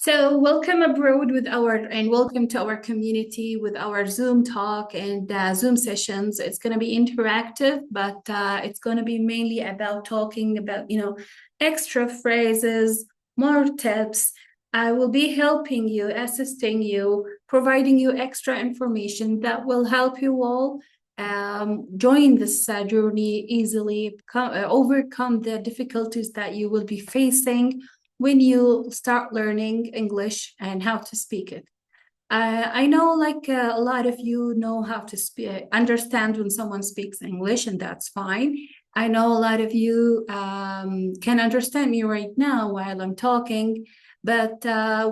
So welcome abroad welcome to our community with our Zoom talk and Zoom sessions. It's going to be interactive, but it's going to be mainly about talking about, extra phrases, more tips. I will be helping you, assisting you, providing you extra information that will help you all join this journey easily, overcome the difficulties that you will be facing when you start learning English and how to speak it. I know a lot of you know how to understand when someone speaks English, and that's fine. I know a lot of you can understand me right now while I'm talking, but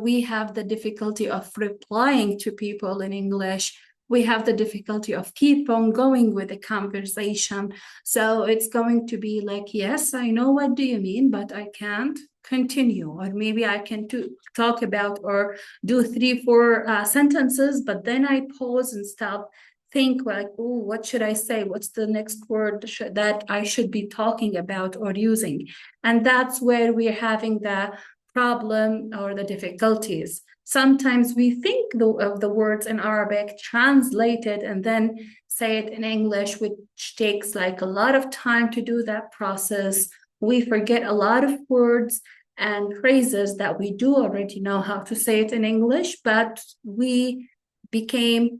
we have the difficulty of replying to people in English. We have the difficulty of keep on going with the conversation. So it's going to be like, yes, I know what do you mean, but I can't continue, or maybe I can talk about or do 3-4 sentences, but then I pause and stop, think like, oh, what should I say? What's the next word that I should be talking about or using? And that's where we're having the problem or the difficulties. Sometimes we think of the words in Arabic, translate it, and then say it in English, which takes like a lot of time to do that process. We forget a lot of words and phrases that we do already know how to say it in English, but we became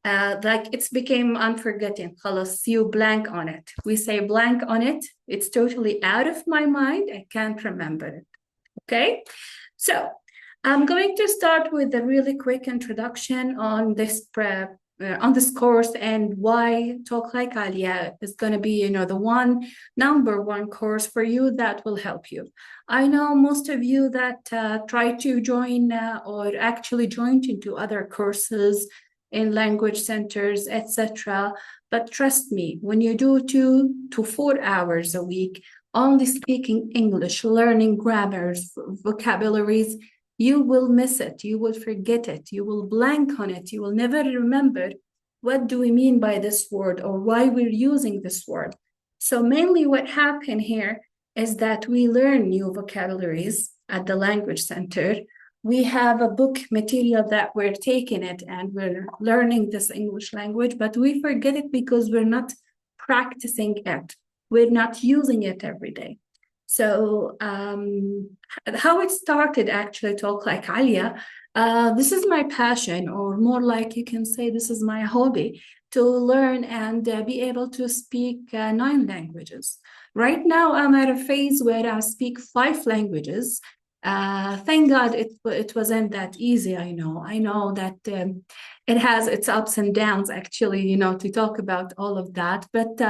it's became unforgetting. خلاص, you blank on it. We say blank on it. It's totally out of my mind. I can't remember it. Okay, so I'm going to start with a really quick introduction on this course and why Talk Like Alia is going to be, the number one course for you that will help you. I know most of you that try to join or actually joined into other courses in language centers, etc. But trust me, when you do 2 to 4 hours a week, only speaking English, learning grammars, vocabularies, you will miss it, you will forget it, you will blank on it, you will never remember what do we mean by this word or why we're using this word. So mainly what happened here is that we learn new vocabularies at the language center. We have a book material that we're taking it and we're learning this English language, but we forget it because we're not practicing it. We're not using it every day. So how it started actually, Talk Like Alia, this is my passion, or more like you can say this is my hobby, to learn and be able to speak 9 languages. Right now, I'm at a phase where I speak 5 languages. Thank God it wasn't that easy. I know that it has its ups and downs, actually, to talk about all of that, but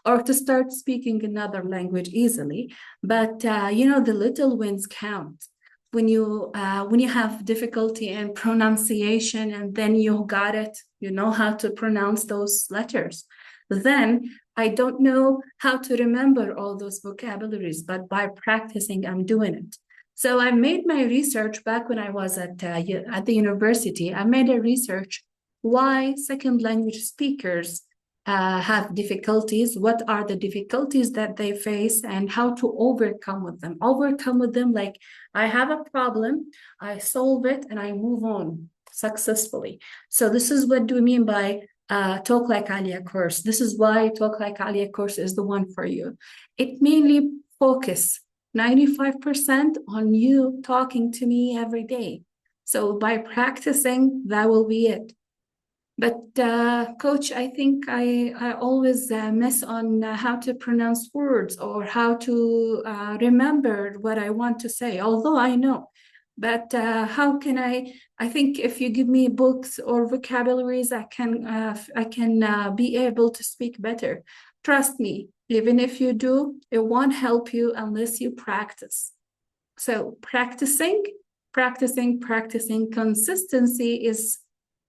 or to start speaking another language easily. But the little wins count. When you have difficulty in pronunciation and then you got it, you know how to pronounce those letters. Then I don't know how to remember all those vocabularies, but by practicing, I'm doing it. So I made my research back when I was at the university. I made a research why second language speakers have difficulties, what are the difficulties that they face, and how to overcome with them. Overcome with them, like I have a problem, I solve it, and I move on successfully. So this is what do we mean by Talk Like Alia course. This is why Talk Like Alia course is the one for you. It mainly focus 95% on you talking to me every day. So by practicing, that will be it. But coach, I think I always miss on how to pronounce words or how to remember what I want to say, although I know. But how can I think if you give me books or vocabularies, I can be able to speak better. Trust me, even if you do, it won't help you unless you practice. So practicing, consistency is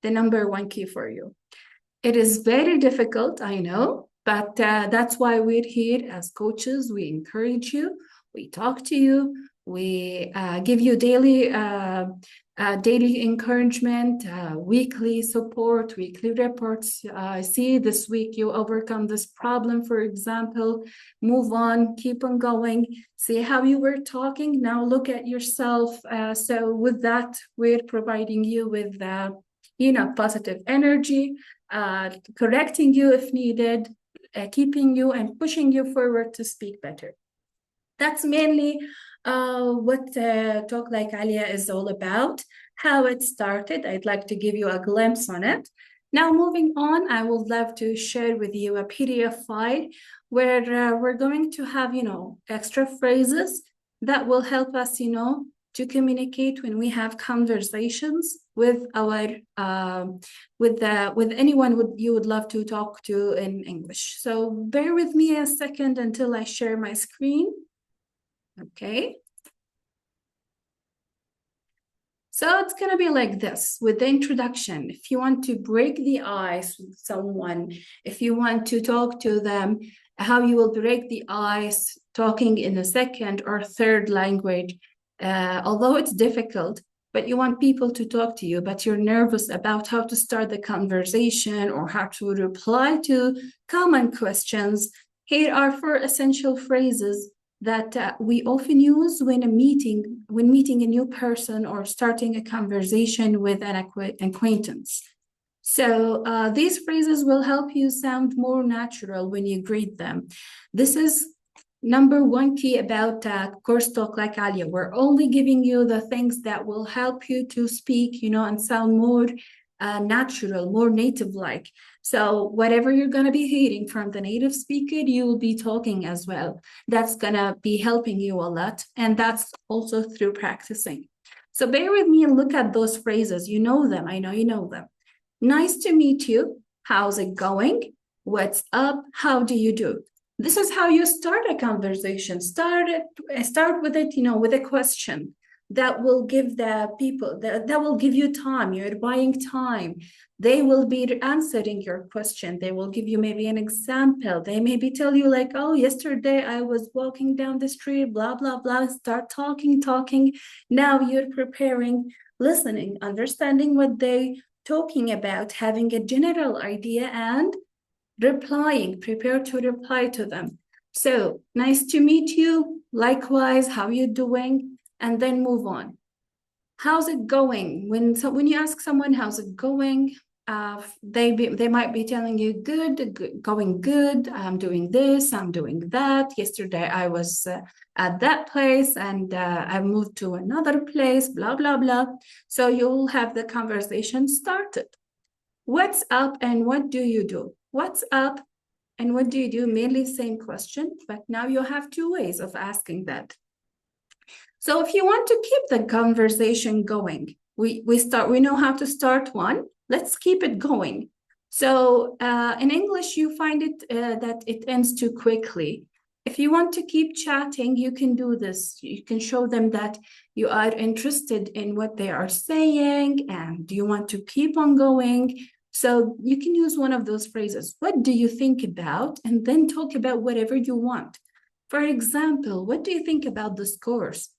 the number one key for you. It is very difficult, I know, but that's why we're here as coaches. We encourage you, we talk to you, We give you daily encouragement, weekly support, weekly reports. See, this week you overcome this problem, for example. Move on, keep on going. See how you were talking. Now look at yourself. So with that, we're providing you with, positive energy, correcting you if needed, keeping you and pushing you forward to speak better. That's mainly what Talk Like Alia is all about, how it started. I'd like to give you a glimpse on it. Now, moving on, I would love to share with you a PDF file where we're going to have, extra phrases that will help us, to communicate when we have conversations with our with anyone you would love to talk to in English. So bear with me a second until I share my screen. Okay. So it's going to be like this with the introduction. If you want to break the ice with someone, if you want to talk to them, how you will break the ice talking in a second or third language, although it's difficult, but you want people to talk to you, but you're nervous about how to start the conversation or how to reply to common questions. Here are 4 essential phrases that we often use when meeting a new person or starting a conversation with an acquaintance. So these phrases will help you sound more natural when you greet them. This is number 1 key about course Talk Like Alia. We're only giving you the things that will help you to speak, and sound more natural, more native-like. So whatever you're going to be hearing from the native speaker, you will be talking as well. That's going to be helping you a lot. And that's also through practicing. So bear with me and look at those phrases. You know them. I know you know them. Nice to meet you. How's it going? What's up? How do you do? This is how you start a conversation. Start with it, with a question that will give the people, that will give you time. You're buying time. They will be answering your question. They will give you maybe an example. They maybe tell you like, oh, yesterday I was walking down the street, blah, blah, blah. Start talking. Now you're preparing, listening, understanding what they're talking about, having a general idea and replying, prepare to reply to them. So nice to meet you. Likewise, how you doing? And then move on. How's it going? When you ask someone how's it going, they might be telling you going good. I'm doing this, I'm doing that. Yesterday I was at that place and I moved to another place, blah, blah, blah. So you'll have the conversation started. What's up and what do you do? What's up and what do you do? Mainly same question, but now you have 2 ways of asking that. So if you want to keep the conversation going, we know how to start one. Let's keep it going. So in English, you find it that it ends too quickly. If you want to keep chatting, you can do this. You can show them that you are interested in what they are saying and you want to keep on going. So you can use one of those phrases. What do you think about? And then talk about whatever you want. For example, what do you think about this course?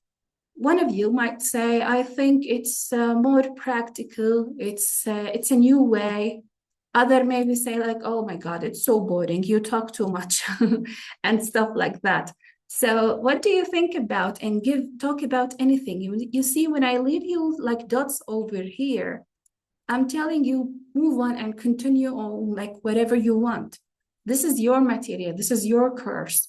One of you might say, I think it's more practical. It's a new way. Other maybe say like, oh my God, it's so boring. You talk too much and stuff like that. So what do you think about? And talk about anything. You see, when I leave you like dots over here, I'm telling you, move on and continue on like whatever you want. This is your material. This is your course.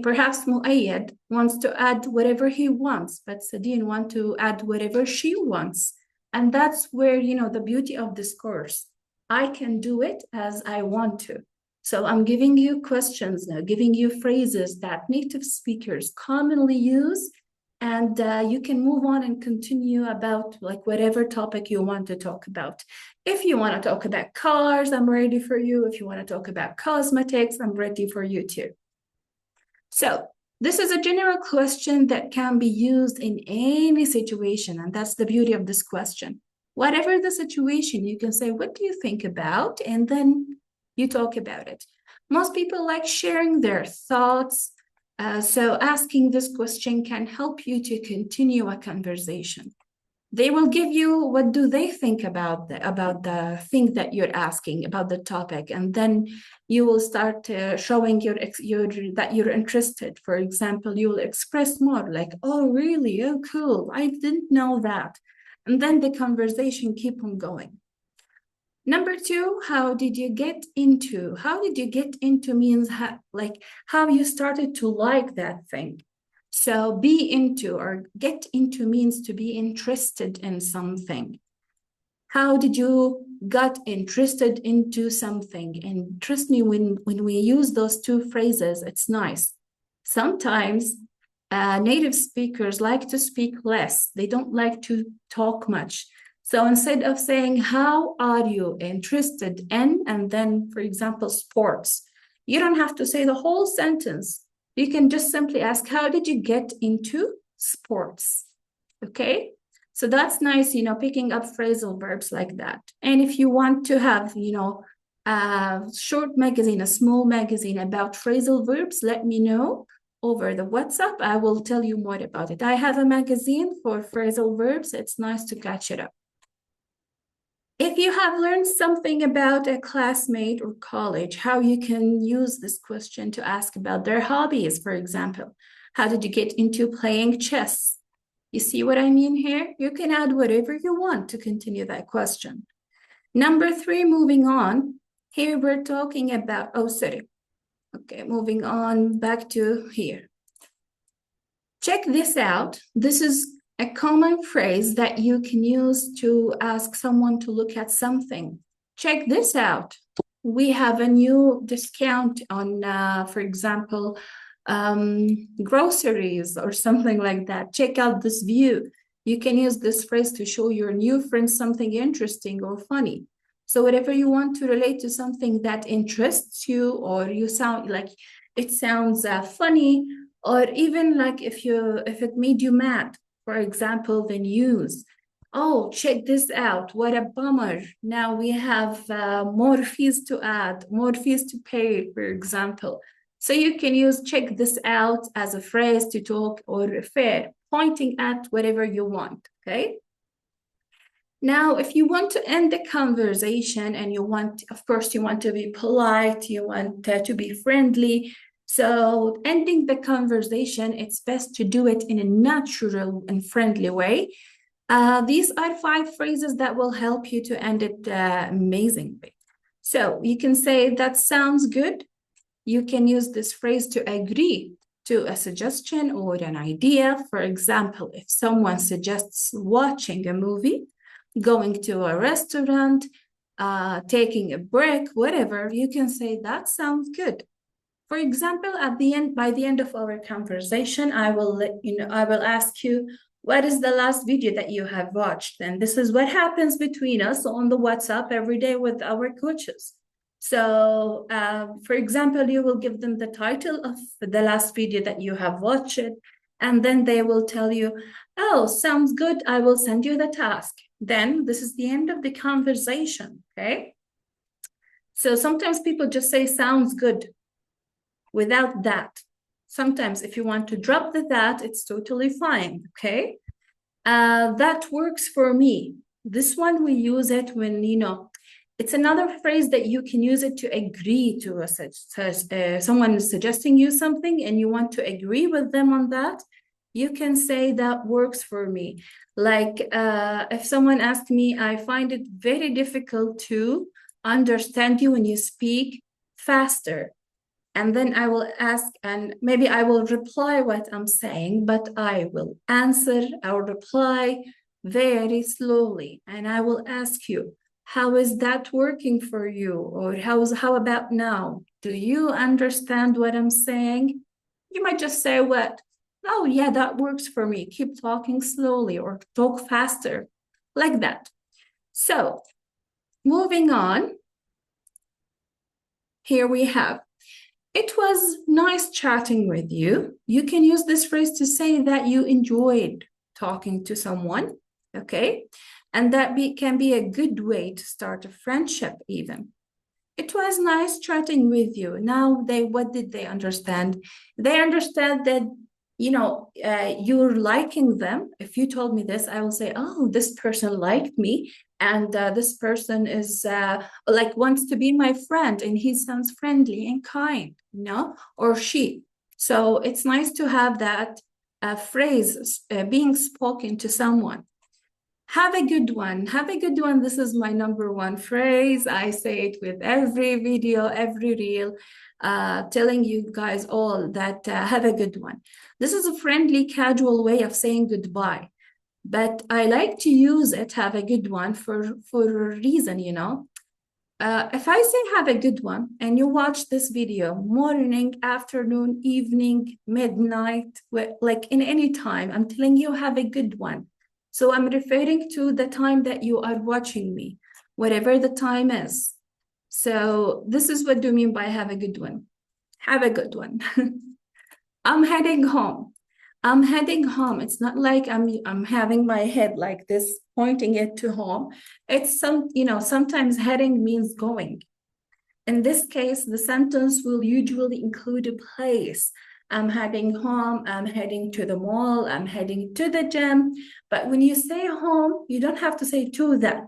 Perhaps Muayyad wants to add whatever he wants, but Sadine wants to add whatever she wants. And that's where, the beauty of this course. I can do it as I want to. So I'm giving you questions now, giving you phrases that native speakers commonly use, and you can move on and continue about like whatever topic you want to talk about. If you want to talk about cars, I'm ready for you. If you want to talk about cosmetics, I'm ready for you too. So this is a general question that can be used in any situation, and that's the beauty of this question. Whatever the situation, you can say, what do you think about? And then you talk about it. Most people like sharing their thoughts, So asking this question can help you to continue a conversation. They will give you what do they think about the thing that you're asking, about the topic, and then you will start showing that you're interested. For example, you will express more like, oh, really? Oh, cool. I didn't know that. And then the conversation keep on going. Number two, how did you get into? How did you get into means how you started to like that thing. So be into or get into means to be interested in something. How did you got interested into something? And trust me, when we use those two phrases, it's nice. Sometimes native speakers like to speak less. They don't like to talk much. So instead of saying, how are you interested in, and then, for example, sports, you don't have to say the whole sentence. You can just simply ask, how did you get into sports? Okay, so that's nice, picking up phrasal verbs like that. And if you want to have, a short magazine, a small magazine about phrasal verbs, let me know over the WhatsApp. I will tell you more about it. I have a magazine for phrasal verbs. It's nice to catch it up. If you have learned something about a classmate or college, how you can use this question to ask about their hobbies, for example. How did you get into playing chess? You see what I mean here? You can add whatever you want to continue that question. Number three, moving on. Here we're talking about, Okay, moving on back to here. Check this out. This is a common phrase that you can use to ask someone to look at something. Check this out. We have a new discount on, for example, groceries or something like that. Check out this view. You can use this phrase to show your new friend something interesting or funny. So whatever you want to relate to something that interests you, or you sound like it sounds funny, or even like if it made you mad. For example, the news. Oh, check this out. What a bummer. Now we have more fees to add, more fees to pay, for example. So you can use check this out as a phrase to talk or refer, pointing at whatever you want, okay? Now, if you want to end the conversation and you want, of course, you want to be polite, you want to be friendly. So ending the conversation, it's best to do it in a natural and friendly way. These are 5 phrases that will help you to end it amazingly. So you can say, that sounds good. You can use this phrase to agree to a suggestion or an idea. For example, if someone suggests watching a movie, going to a restaurant, taking a break, whatever, you can say, that sounds good. For example, by the end of our conversation, I will ask you, what is the last video that you have watched? And this is what happens between us on the WhatsApp every day with our coaches. So, for example, you will give them the title of the last video that you have watched, and then they will tell you, oh, sounds good, I will send you the task. Then this is the end of the conversation, okay? So sometimes people just say, sounds good, without that. Sometimes if you want to drop the that, it's totally fine, okay? That works for me. This one, we use it when, it's another phrase that you can use it to agree to someone is suggesting you something and you want to agree with them on that. You can say that works for me. Like if someone asked me, I find it very difficult to understand you when you speak faster. And then I will ask, and maybe I will reply what I'm saying, but I will answer or reply very slowly. And I will ask you, how is that working for you? Or how about now? Do you understand what I'm saying? You might just say, what? Oh, yeah, that works for me. Keep talking slowly or talk faster, like that. So moving on, here we have, it was nice chatting with you. You can use this phrase to say that you enjoyed talking to someone, okay? And that can be a good way to start a friendship even. It was nice chatting with you. Now what did they understand? They understand that, you're liking them. If you told me this, I will say, oh, this person liked me. And this person is like wants to be my friend, and he sounds friendly and kind, or she. So it's nice to have that phrase being spoken to someone. Have a good one. Have a good one. This is my number one phrase. I say it with every video, every reel, telling you guys all that have a good one. This is a friendly, casual way of saying goodbye. But I like to use it, have a good one, for a reason, If I say have a good one and you watch this video morning, afternoon, evening, midnight, like in any time, I'm telling you have a good one. So I'm referring to the time that you are watching me, whatever the time is. So this is what do you mean by have a good one. Have a good one. I'm heading home. I'm heading home. It's not like I'm having my head like this, pointing it to home. It's sometimes heading means going. In this case, the sentence will usually include a place. I'm heading home, I'm heading to the mall, I'm heading to the gym. But when you say home, you don't have to say to that.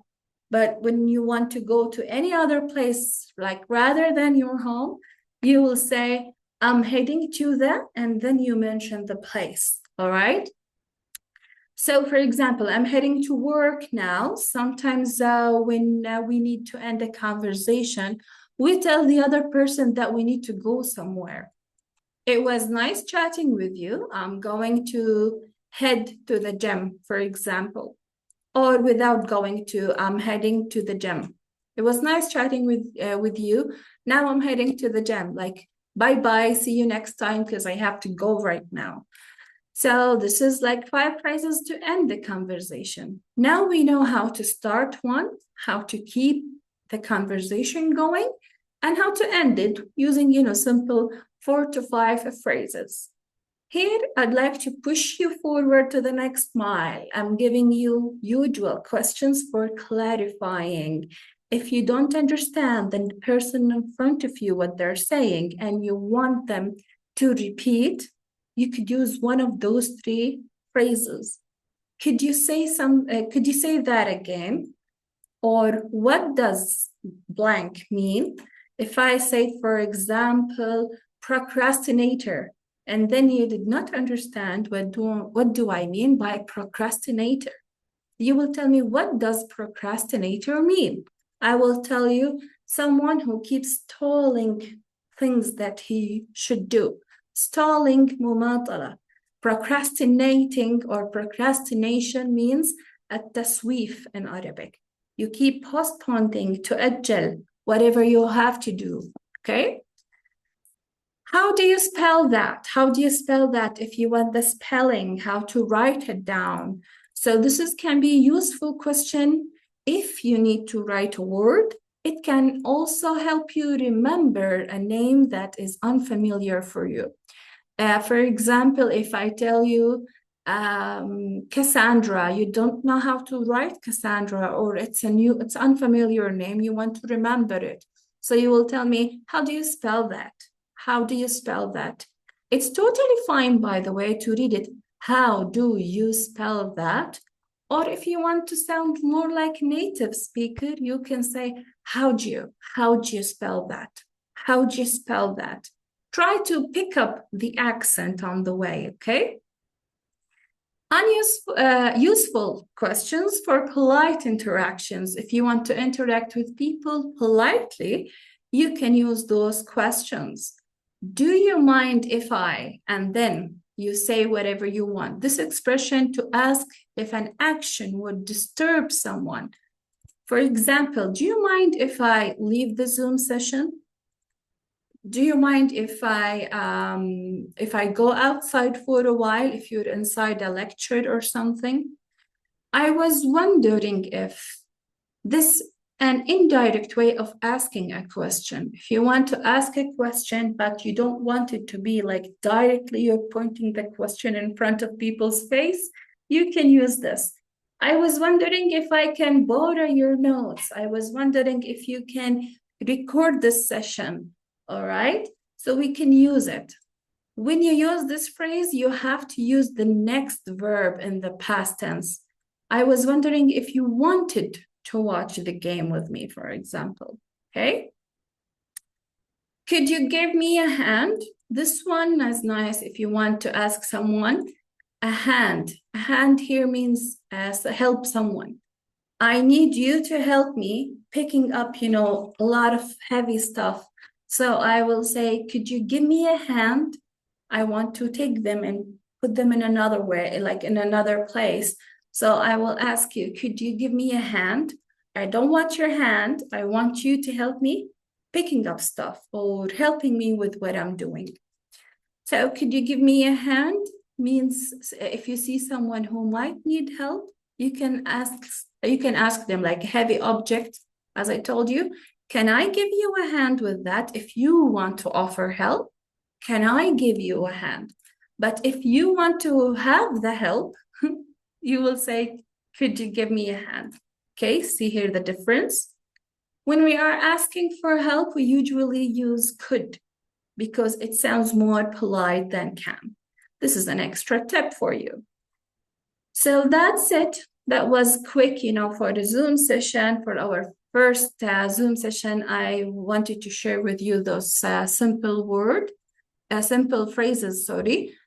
But when you want to go to any other place, like rather than your home, you will say, I'm heading to that, and then you mention the place, all right? So for example, I'm heading to work now. Sometimes when we need to end a conversation, we tell the other person that we need to go somewhere. It was nice chatting with you. I'm going to head to the gym, for example, or without going to, I'm heading to the gym. It was nice chatting with you. Now I'm heading to the gym, like, bye-bye, see you next time, because I have to go right now. So this is like 5 phrases to end the conversation. Now we know how to start one, how to keep the conversation going, and how to end it using, simple 4 to 5 phrases. Here, I'd like to push you forward to the next mile. I'm giving you usual questions for clarifying. If you don't understand the person in front of you what they're saying and you want them to repeat, you could use one of those 3 phrases. Could you say that again? Or what does blank mean? If I say, for example, procrastinator, and then you did not understand what do I mean by procrastinator, you will tell me, what does procrastinator mean? I will tell you, someone who keeps stalling things that he should do. Stalling مماطلة. Procrastinating or procrastination means التسويف in Arabic. You keep postponing, to أجل, whatever you have to do, okay? How do you spell that? How do you spell that? If you want the spelling, how to write it down. So this can be a useful question if you need to write a word. It can also help you remember a name that is unfamiliar for you. For example, if I tell you Cassandra, you don't know how to write Cassandra, or it's unfamiliar name, you want to remember it. So you will tell me, how do you spell that? How do you spell that? It's totally fine, by the way, to read it. How do you spell that? Or if you want to sound more like native speaker, you can say, how'd you spell that? How'd you spell that? Try to pick up the accent on the way, okay? Useful questions for polite interactions. If you want to interact with people politely, you can use those questions. Do you mind if I, and then you say whatever you want. This expression to ask if an action would disturb someone. For example, do you mind if I leave the Zoom session? Do you mind if I go outside for a while, if you're inside a lecture or something? I was wondering if this an indirect way of asking a question. If you want to ask a question, but you don't want it to be like directly you're pointing the question in front of people's face, you can use this. I was wondering if I can borrow your notes. I was wondering if you can record this session, all right? So we can use it. When you use this phrase, you have to use the next verb in the past tense. I was wondering if you wanted to watch the game with me, for example, okay? Could you give me a hand? This one is nice if you want to ask someone a hand. A hand here means help someone. I need you to help me picking up, a lot of heavy stuff. So I will say, could you give me a hand? I want to take them and put them in another way, like in another place. So I will ask you, could you give me a hand? I don't want your hand. I want you to help me picking up stuff or helping me with what I'm doing. So could you give me a hand? Means if you see someone who might need help, you can ask them like a heavy object, as I told you. Can I give you a hand with that? If you want to offer help, can I give you a hand? But if you want to have the help, you will say, could you give me a hand? Okay, see here the difference. When we are asking for help, we usually use could because it sounds more polite than can. This is an extra tip for you. So that's it. That was quick, for the Zoom session. For our first Zoom session, I wanted to share with you those simple phrases,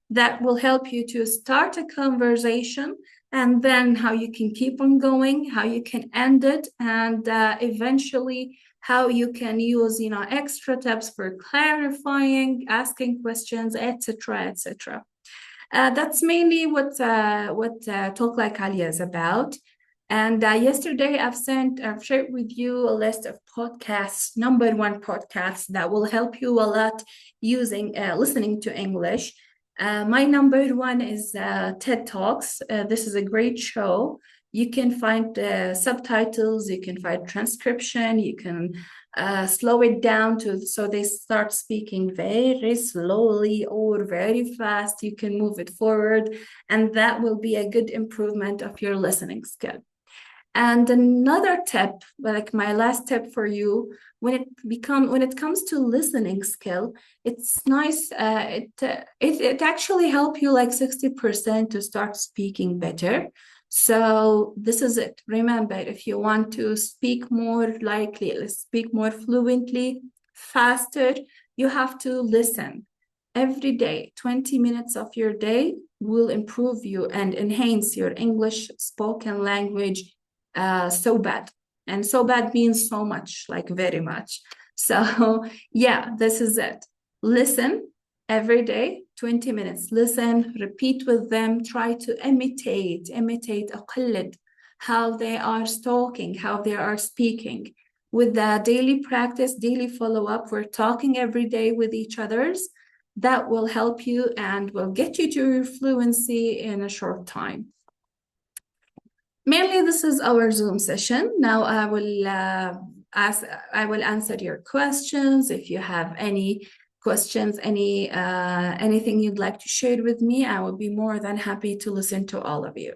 that will help you to start a conversation, and then how you can keep on going, how you can end it, and eventually how you can use, extra tips for clarifying, asking questions, etc., etc. That's mainly what Talk Like Alia is about. And yesterday I've shared with you a list of podcasts, #1 podcasts that will help you a lot using listening to English. My #1 is TED Talks. This is a great show. You can find subtitles, you can find transcription, you can slow it down so they start speaking very slowly or very fast. You can move it forward, and that will be a good improvement of your listening skill. And another tip, like my last tip for you, when it comes to listening skill, it's nice. It actually helps you like 60% to start speaking better. So this is it. Remember, if you want to speak more likely, speak more fluently, faster, you have to listen. Every day, 20 minutes of your day will improve you and enhance your English spoken language so bad. And so bad means so much, like very much. So yeah, this is it. Listen every day, 20 minutes. Listen, repeat with them, try to imitate, أقلد how they are talking, how they are speaking. With the daily practice, daily follow-up, we're talking every day with each other's. That will help you and will get you to your fluency in a short time. Mainly, this is our Zoom session. Now I will answer your questions. If you have any questions, anything you'd like to share with me, I will be more than happy to listen to all of you.